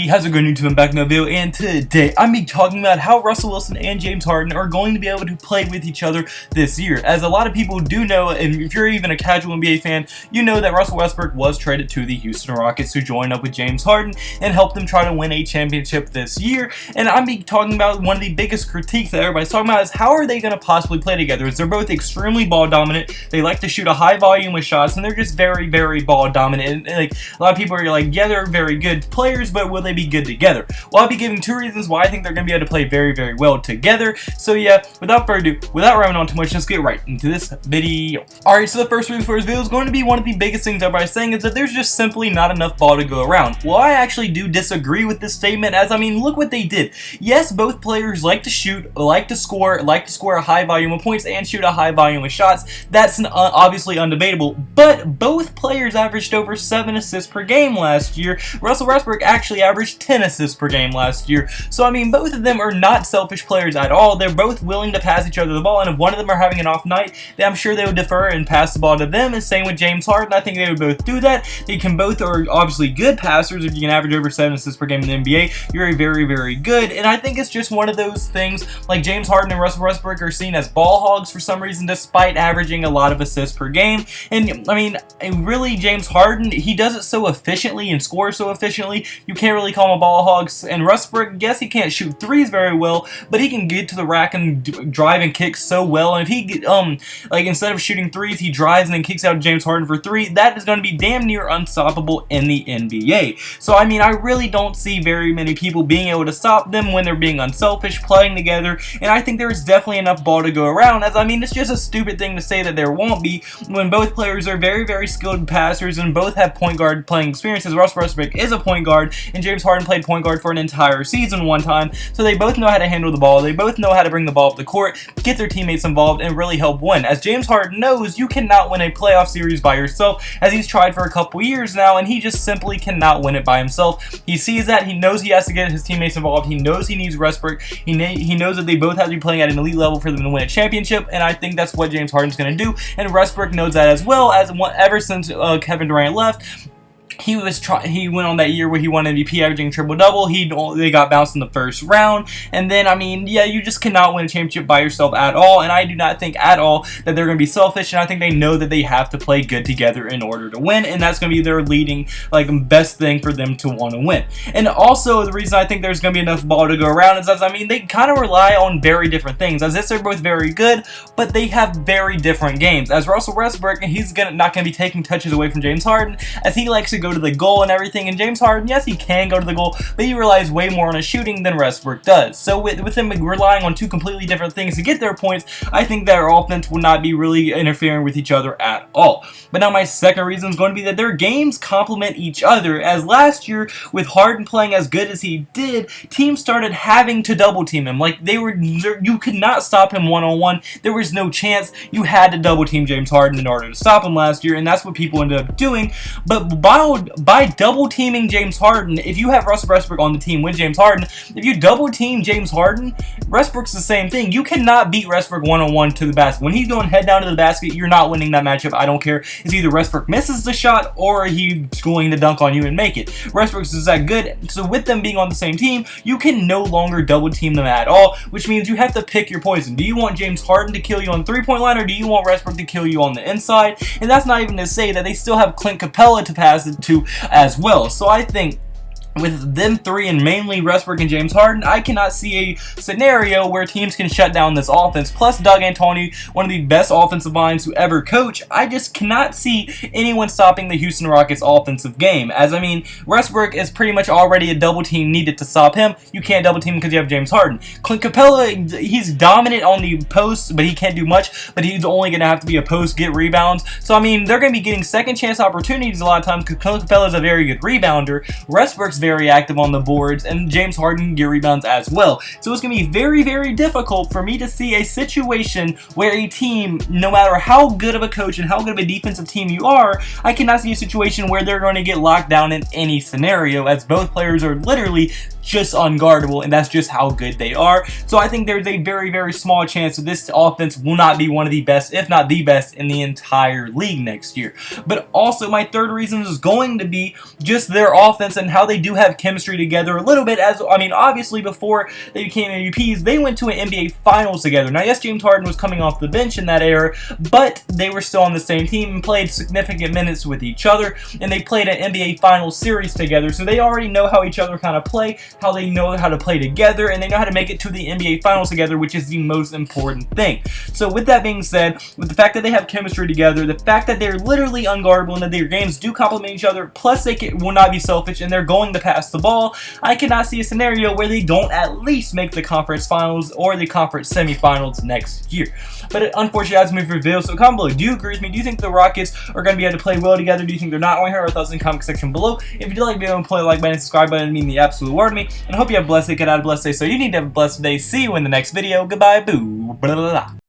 how's it going, YouTube? I'm back in the video, and today I'm be talking about how Russell Wilson and James Harden are going to be able to play with each other this year. As a lot of people do know, and if you're even a casual NBA fan, you know that Russell Westbrook was traded to the Houston Rockets to join up with James Harden and help them try to win a championship this year. And I'm be talking about one of the biggest critiques that everybody's talking about is how are they going to possibly play together? As they're both extremely ball dominant, they like to shoot a high volume of shots, and they're just very, very ball dominant. And like a lot of people are like, yeah, they're very good players, but will they be good together? Well, I'll be giving two reasons why I think they're going to be able to play very, very well together. So yeah, without further ado, without rambling on too much, let's get right into this video. Alright, so the first reason for this video is going to be one of the biggest things everybody's saying is that there's just simply not enough ball to go around. Well, I actually do disagree with this statement, as I mean, look what they did. Yes, both players like to shoot, like to score a high volume of points and shoot a high volume of shots. That's obviously undebatable, but both players averaged over 7 assists per game last year. Russell Westbrook actually averaged 10 assists per game last year. So I mean, both of them are not selfish players at all. They're both willing to pass each other the ball, and if one of them are having an off night, then I'm sure they would defer and pass the ball to them. And same with James Harden, I think they would both do that. They can both are obviously good passers. If you can average over 7 assists per game in the NBA, you're a very, very good. And I think it's just one of those things, like James Harden and Russell Westbrook are seen as ball hogs for some reason, despite averaging a lot of assists per game. And I mean, really, James Harden, he does it so efficiently and scores so efficiently, you can't really call him a ball hog. And Westbrook, yes, he can't shoot threes very well, but he can get to the rack and drive and kick so well. And if he like instead of shooting threes, he drives and then kicks out James Harden for three, that is going to be damn near unstoppable in the NBA. So I mean, I really don't see very many people being able to stop them when they're being unselfish, playing together. And I think there's definitely enough ball to go around, as I mean, it's just a stupid thing to say that there won't be when both players are very, very skilled passers and both have point guard playing experiences. Russell Westbrook is a point guard, and James Harden played point guard for an entire season one time, so they both know how to handle the ball. They both know how to bring the ball up the court, get their teammates involved, and really help win. As James Harden knows, you cannot win a playoff series by yourself, as he's tried for a couple years now, and he just simply cannot win it by himself. He sees that. He knows he has to get his teammates involved. He knows he needs Westbrook. He knows that they both have to be playing at an elite level for them to win a championship, and I think that's what James Harden's going to do, and Westbrook knows that as well, as ever since Kevin Durant left. He went on that year where he won MVP, averaging triple-double. They got bounced in the first round. And then, I mean, yeah, you just cannot win a championship by yourself at all. And I do not think at all that they're going to be selfish. And I think they know that they have to play good together in order to win. And that's going to be their leading, best thing for them to want to win. And also, the reason I think there's going to be enough ball to go around is, as I mean, they kind of rely on very different things. As if they're both very good, but they have very different games. As Russell Westbrook, he's not going to be taking touches away from James Harden, as he likes to go to the goal and everything. And James Harden, yes, he can go to the goal, but he relies way more on his shooting than Westbrook does. So with him relying on two completely different things to get their points, I think their offense will not be really interfering with each other at all. But now my second reason is going to be that their games complement each other. As last year, with Harden playing as good as he did, teams started having to double team him. You could not stop him one-on-one. There was no chance. You had to double team James Harden in order to stop him last year, and that's what people ended up doing. But by double teaming James Harden, if you have Russell Westbrook on the team with James Harden, if you double team James Harden, Westbrook's the same thing. You cannot beat Westbrook one-on-one to the basket. When he's going head down to the basket, you're not winning that matchup. I don't care. It's either Westbrook misses the shot or he's going to dunk on you and make it. Westbrook's is that good. So with them being on the same team, you can no longer double team them at all, which means you have to pick your poison. Do you want James Harden to kill you on the three-point line, or do you want Westbrook to kill you on the inside? And that's not even to say that they still have Clint Capella to pass it to as well. So I think with them three, and mainly Westbrook and James Harden, I cannot see a scenario where teams can shut down this offense. Plus Doug Anthony, one of the best offensive minds to ever coach, I just cannot see anyone stopping the Houston Rockets offensive game. As I mean, Westbrook is pretty much already a double team needed to stop him. You can't double team because you have James Harden. Clint Capella, he's dominant on the post, but he can't do much, but he's only going to have to be a post, get rebounds. So I mean, they're going to be getting second chance opportunities a lot of times because Clint Capella is a very good rebounder. Westbrook's very active on the boards, and James Harden can get rebounds as well. So it's going to be very, very difficult for me to see a situation where a team, no matter how good of a coach and how good of a defensive team you are, I cannot see a situation where they're going to get locked down in any scenario, as both players are literally just unguardable, and that's just how good they are. So I think there's a very, very small chance that this offense will not be one of the best, if not the best, in the entire league next year. But also, my third reason is going to be just their offense and how they do have chemistry together a little bit. As I mean, obviously before they became MVPs, they went to an NBA Finals together. Now, yes, James Harden was coming off the bench in that era, but they were still on the same team and played significant minutes with each other, and they played an NBA Finals series together, so they already know how each other kind of play, how they know how to play together, and they know how to make it to the NBA Finals together, which is the most important thing. So with that being said, with the fact that they have chemistry together, the fact that they're literally unguardable and that their games do complement each other, plus they will not be selfish and they're going to pass the ball, I cannot see a scenario where they don't at least make the conference finals or the conference semifinals next year. But unfortunately, that's me for the video. So comment below, do you agree with me? Do you think the Rockets are going to be able to play well together? Do you think they're not? I want to hear your thoughts in the comment section below. If you do like the video, play the like button and subscribe button, it means the absolute world to me. And I hope you have a blessed day, get out a blessed day. So you need to have a blessed day. See you in the next video. Goodbye, boo. Blah, blah, blah.